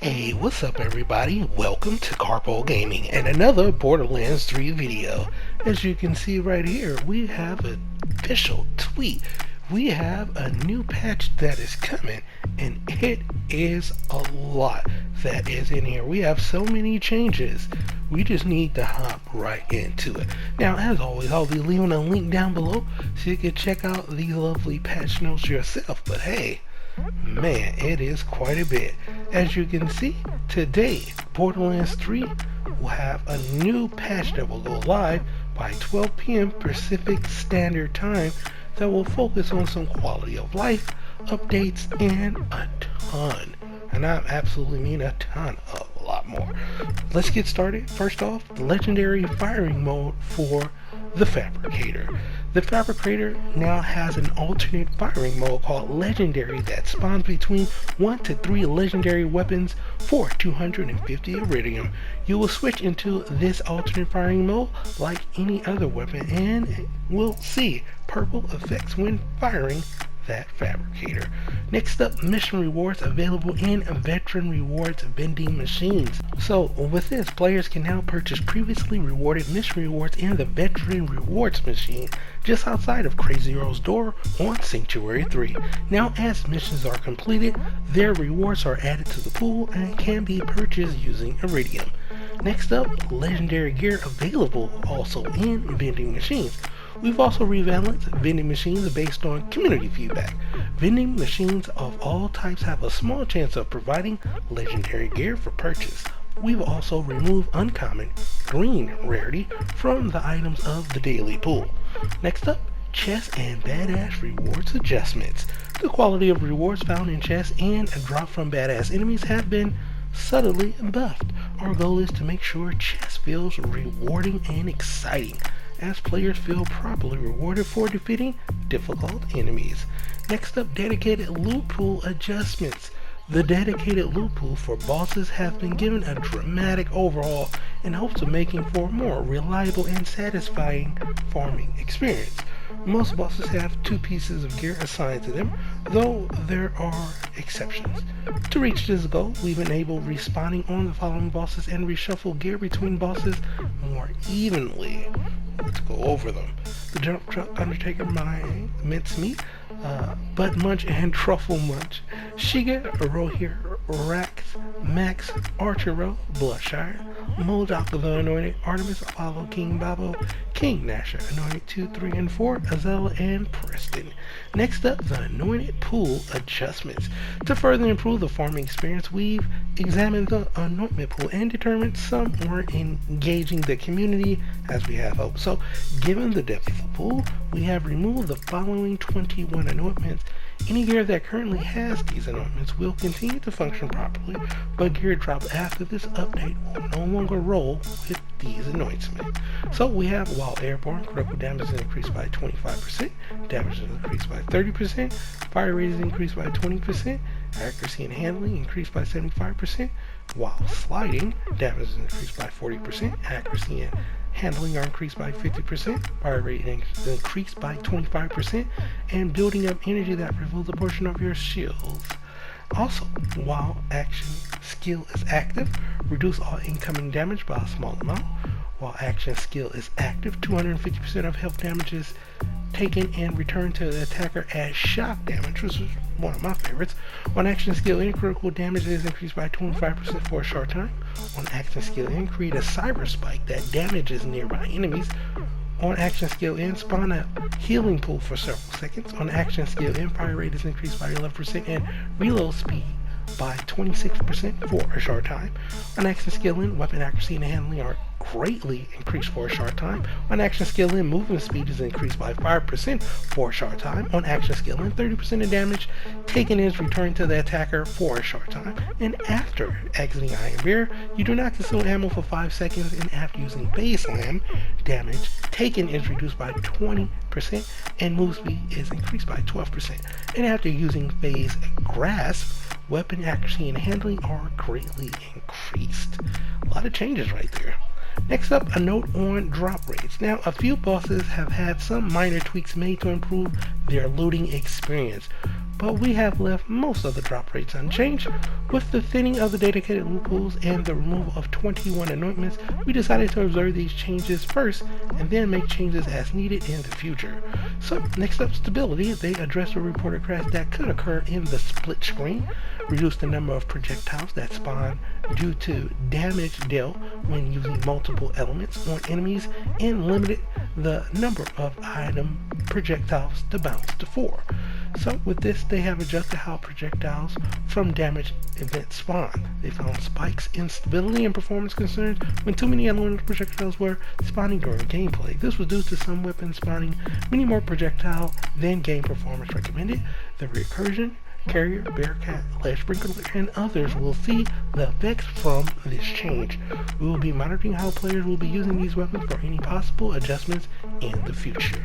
Hey, what's up everybody? Welcome to Karpo Gaming and another Borderlands 3 video. As you can see right here, we have an official tweet. We have a new patch that is coming, and it is a lot that is in here. We have so many changes. We just need to hop right into it. Now, as always, I'll be leaving a link down below so you can check out these lovely patch notes yourself. But hey, man, it is quite a bit. As you can see, today, Borderlands 3 will have a new patch that will go live by 12 p.m. Pacific Standard Time that will focus on some quality of life updates and a ton. And I absolutely mean a ton of a lot more. Let's get started. First off, the legendary firing mode for the Fabricator. The Fabricator now has an alternate firing mode called Legendary that spawns between 1 to 3 legendary weapons for 250 Iridium. You will switch into this alternate firing mode like any other weapon and will see purple effects when firing that Fabricator. Next up, mission rewards available in veteran rewards vending machines. So with this, players can now purchase previously rewarded mission rewards in the veteran rewards machine just outside of Crazy Earl's door on Sanctuary 3. Now as missions are completed, their rewards are added to the pool and can be purchased using Iridium. Next up, legendary gear available also in vending machines. We've also rebalanced vending machines based on community feedback. Vending machines of all types have a small chance of providing legendary gear for purchase. We've also removed uncommon green rarity from the items of the daily pool. Next up, chest and badass rewards adjustments. The quality of rewards found in chests and drop from badass enemies have been subtly buffed. Our goal is to make sure chest feels rewarding and exciting, as players feel properly rewarded for defeating difficult enemies. Next up, dedicated loot pool adjustments. The dedicated loot pool for bosses has been given a dramatic overhaul in hopes of making for a more reliable and satisfying farming experience. Most bosses have 2 pieces of gear assigned to them, though there are exceptions. To reach this goal, we've enabled respawning on the following bosses and reshuffle gear between bosses more evenly. Let's go over them. The Jump Truck Undertaker, my mincemeat, Butt Munch and Truffle Munch, Shiga, Rohir, Rax, Max, Archero, Bloodshire, Moldok the Anointed, Artemis, Apollo, King Babo, King Nasher, Anointed 2, 3, and 4, Azella, and Preston. Next up, the Anointed Pool adjustments. To further improve the farming experience, we've examined the Anointment Pool and determined some weren't engaging the community as we have hoped. So, given the depth of the pool, we have removed the following 21 anointments. Any gear that currently has these anointments will continue to function properly, but gear dropped after this update will no longer roll with these anointments. So we have while airborne, critical damage is increased by 25%, damage is increased by 30%, fire rate is increased by 20%, accuracy and handling increased by 75%, while sliding, damage is increased by 40%, accuracy and handling are increased by 50%, fire rate is increased by 25%, and building up energy that reveals a portion of your shields. Also, while action skill is active, reduce all incoming damage by a small amount. While action skill is active, 250% of health damage is taken and returned to the attacker as shock damage, which is one of my favorites. On action skill in, critical damage is increased by 25% for a short time. On action skill in, create a cyber spike that damages nearby enemies. On action skill in, spawn a healing pool for several seconds. On action skill in, fire rate is increased by 11% and reload speed by 26% for a short time. On action skill in, weapon accuracy and handling are greatly increased for a short time. On action skill in, movement speed is increased by 5% for a short time. On action skill in, 30% of damage taken is returned to the attacker for a short time. And after exiting Iron Bear, you do not consume ammo for 5 seconds, and after using Phase Slam, damage taken is reduced by 20% and move speed is increased by 12%. And after using Phase Grasp, weapon accuracy and handling are greatly increased. A lot of changes right there. Next up, a note on drop rates. Now, a few bosses have had some minor tweaks made to improve their looting experience. but we have left most of the drop rates unchanged. With the thinning of the dedicated loopholes and the removal of 21 anointments, we decided to observe these changes first and then make changes as needed in the future. So next up, stability. They address the reported crash that could occur in the split screen, reduce the number of projectiles that spawn due to damage dealt when using multiple elements on enemies, and limited the number of item projectiles to bounce to 4. So with this, they have adjusted how projectiles from damage events spawn. They found spikes in stability and performance concerns when too many elemental projectiles were spawning during gameplay. This was due to some weapons spawning many more projectiles than game performance recommended. The recursion, carrier, bearcat, ledge sprinkler, and others will see the effects from this change. We will be monitoring how players will be using these weapons for any possible adjustments in the future.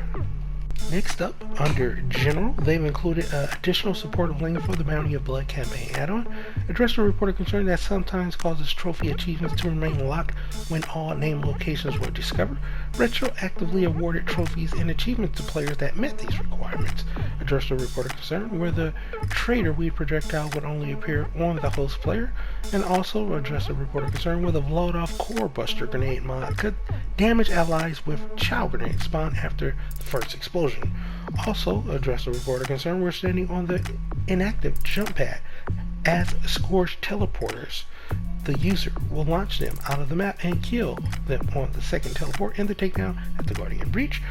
Next up, under General, they've included additional supportive link for the Bounty of Blood campaign add-on. Address the reported concern that sometimes causes trophy achievements to remain locked when all named locations were discovered. Retroactively awarded trophies and achievements to players that met these requirements. Address the reported concern where the traitor weed projectile would only appear on the host player. And also address the reported concern where the Vlodov Core Buster grenade mod could damage allies with child grenades spawned after the first explosion. Also address the reported concern where standing on the inactive jump pad as scorched teleporters, the user will launch them out of the map and kill them on the second teleport in the takedown at the Guardian Breach.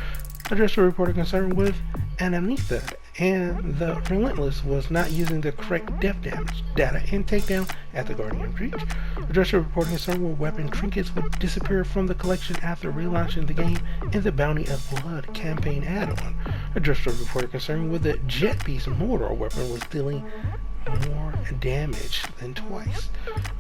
Address the reported concern with Anamnetha and the Relentless was not using the correct death damage data in takedown at the Guardian Breach. Address the reported concern where weapon trinkets would disappear from the collection after relaunching the game in the Bounty of Blood campaign add-on. Address the reported concern where the Jet Beast Mortar weapon was dealing more damage than twice.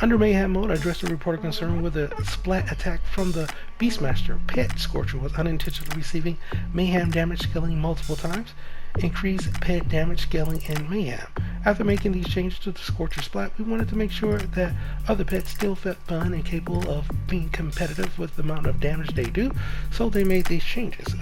Under Mayhem mode, address the reported concern with a splat attack from the Beastmaster Pet Scorcher was unintentionally receiving Mayhem damage scaling multiple times. Increase pet damage scaling in Mayhem. After making these changes to the Scorcher splat, we wanted to make sure that other pets still felt fun and capable of being competitive with the amount of damage they do, so they made these changes.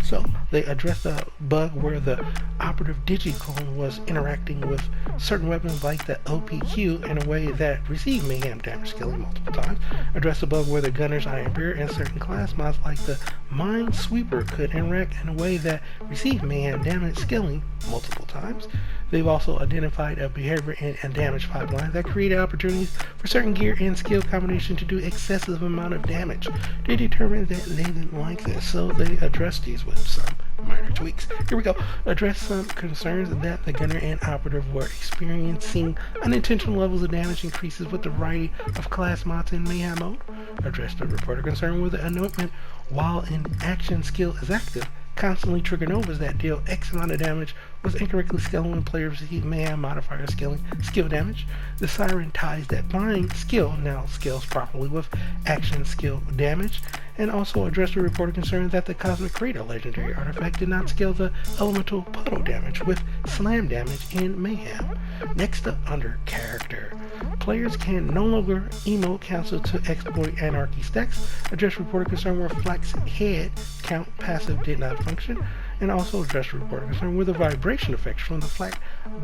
So they addressed a bug where the operative digiclone was interacting with certain weapons like the OPQ in a way that received Mayhem damage scaling multiple times. Addressed a bug where the Gunner's Iron Bear and certain class mods like the Minesweeper could interact in a way that received Mayhem damage scaling multiple times. They've also identified a behavior and damage pipeline that created opportunities for certain gear and skill combination to do excessive amount of damage. They determined that they didn't like this, so they addressed these with some minor tweaks. Here we go. Address some concerns that the gunner and operative were experiencing unintentional levels of damage increases with the variety of class mods in Mayhem mode. Address the reported concern with the anointment while an action skill is active constantly trigger novas that deal X amount of damage was incorrectly scaling when players receive Mayhem modifier scaling skill damage. The Siren Ties that bind skill now scales properly with action skill damage, and also addressed the reported concern that the Cosmic Crater legendary artifact did not scale the elemental puddle damage with slam damage in Mayhem. Next up, under character. Players can no longer emote cancel to exploit anarchy stacks. Address reported concern where Flax head count passive did not function, and also address reported concern where the vibration effects from the Flak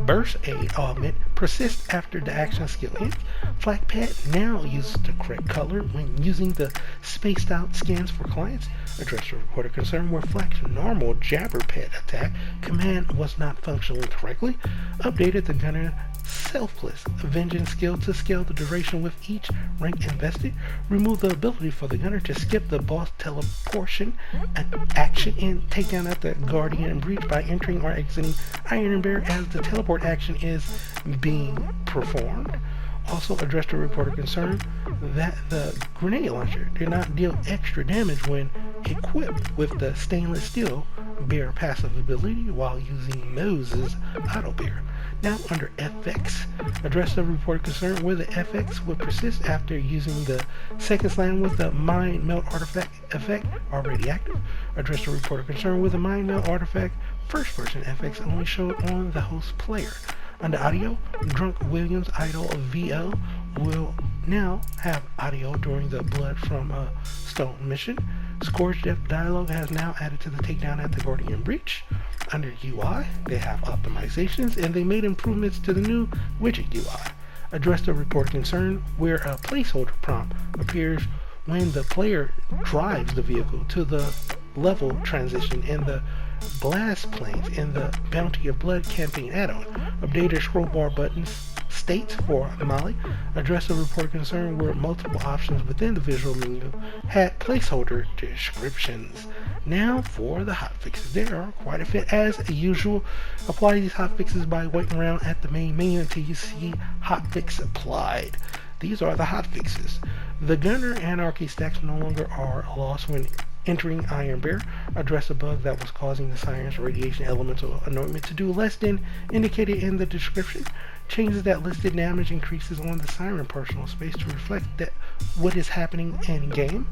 burst aid augment persist after the action skill ends. Flak pad now uses the correct color when using the spaced out scans for clients. Address reported concern where Flak's normal jabber pet attack command was not functioning correctly. Updated the gunner selfless vengeance skill to scale the duration with each rank invested. Remove the ability for the gunner to skip the boss teleportation action and take down at the Guardian Breach by entering or exiting Iron Bear as the teleport action is being performed. Also addressed the reported concern that the grenade launcher did not deal extra damage when equipped with the stainless steel bear passive ability while using Moses auto bear. Now under FX, address the reported concern where the FX would persist after using the second slam with the Mind Melt artifact effect already active. Address the reported concern where the Mind Melt artifact first person FX only showed on the host player. Under audio, Drunk Williams Idol VO will now have audio during the Blood from a Stone mission. Scourge Depth dialog has now added to the takedown at the Gordian Breach. Under UI, they have optimizations, and they made improvements to the new widget UI. Address the report concern where a placeholder prompt appears when the player drives the vehicle to the level transition in the blast planes in the Bounty of Blood campaign add-on. Updated scroll bar buttons states for Mali. Address a report concern where multiple options within the visual menu had placeholder descriptions. Now for the hotfixes. There are quite a bit as usual. Apply these hotfixes by waiting around at the main menu until you see hotfix applied. These are the hotfixes. The Gunner Anarchy stacks no longer are lost when entering Iron Bear. Address a bug that was causing the Siren's radiation elemental anointment to do less than indicated in the description. Changes that listed damage increases on the Siren personal space to reflect that what is happening in game.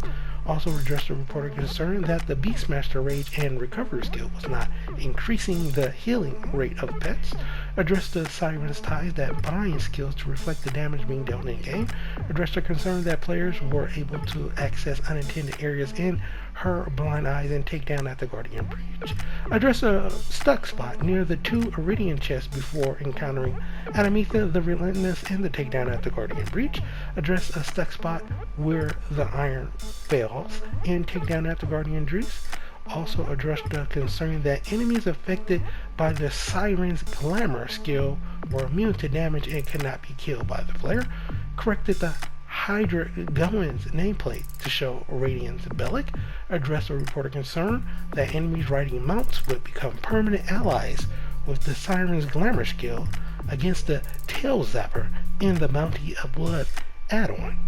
Also address the reporter concern that the Beastmaster Rage and Recovery skill was not increasing the healing rate of pets. Address the Siren's ties that bind skills to reflect the damage being dealt in game. Address the concern that players were able to access unintended areas in her blind eyes and take down at the Guardian Breach. Address a stuck spot near the 2 Iridian chests before encountering Adametha the Relentless in the takedown at the Guardian Breach. Address a stuck spot where the iron fails and takedown at the Guardian Breach. Also address the concern that enemies affected by the Siren's Glamour skill were immune to damage and could not be killed by the player. Corrected the Hydra Goins nameplate to show Radiant's Bellic. Address a reporter concern that enemies riding mounts would become permanent allies with the Siren's Glamour skill against the Tail Zapper in the Bounty of Blood add-on.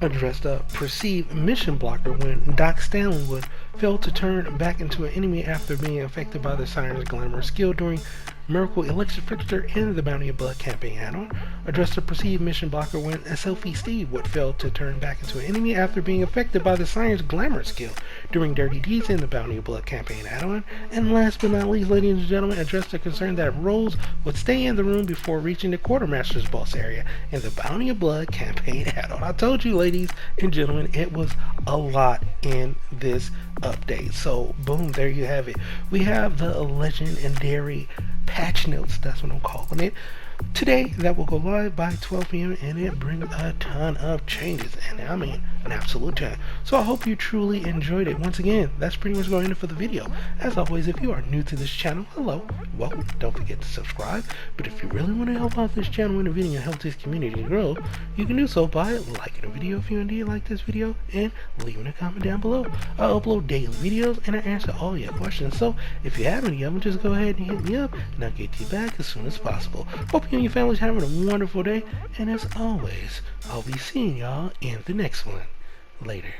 Addressed a perceived mission blocker when Doc Stanleywood failed to turn back into an enemy after being affected by the Siren's Glamour skill during Miracle Elixir Fixture in the Bounty of Blood campaign add-on. Addressed a perceived mission blocker when a Sophie Steve would fail to turn back into an enemy after being affected by the Siren's Glamour skill during Dirty Deeds in the Bounty of Blood campaign add-on. And last but not least, ladies and gentlemen, addressed the concern that Rose would stay in the room before reaching the Quartermaster's boss area in the Bounty of Blood campaign add-on. I told you, ladies and gentlemen, it was a lot in this update. So boom, there you have it. We have the legendary patch notes, that's what I'm calling it, today, that will go live by 12 p.m. and it brings a ton of changes, and I mean an absolute ton. So I hope you truly enjoyed it. Once again, that's pretty much going to for the video. As always, if you are new to this channel, hello, welcome. Don't forget to subscribe. But if you really want to help out this channel in the video and help this community grow, you can do so by liking the video if you indeed like this video and leaving a comment down below. I upload daily videos and I answer all your questions. So if you have any of them, just go ahead and hit me up and I'll get to you back as soon as possible. Hope you and your family's having a wonderful day, and as always, I'll be seeing y'all in the next one. Later.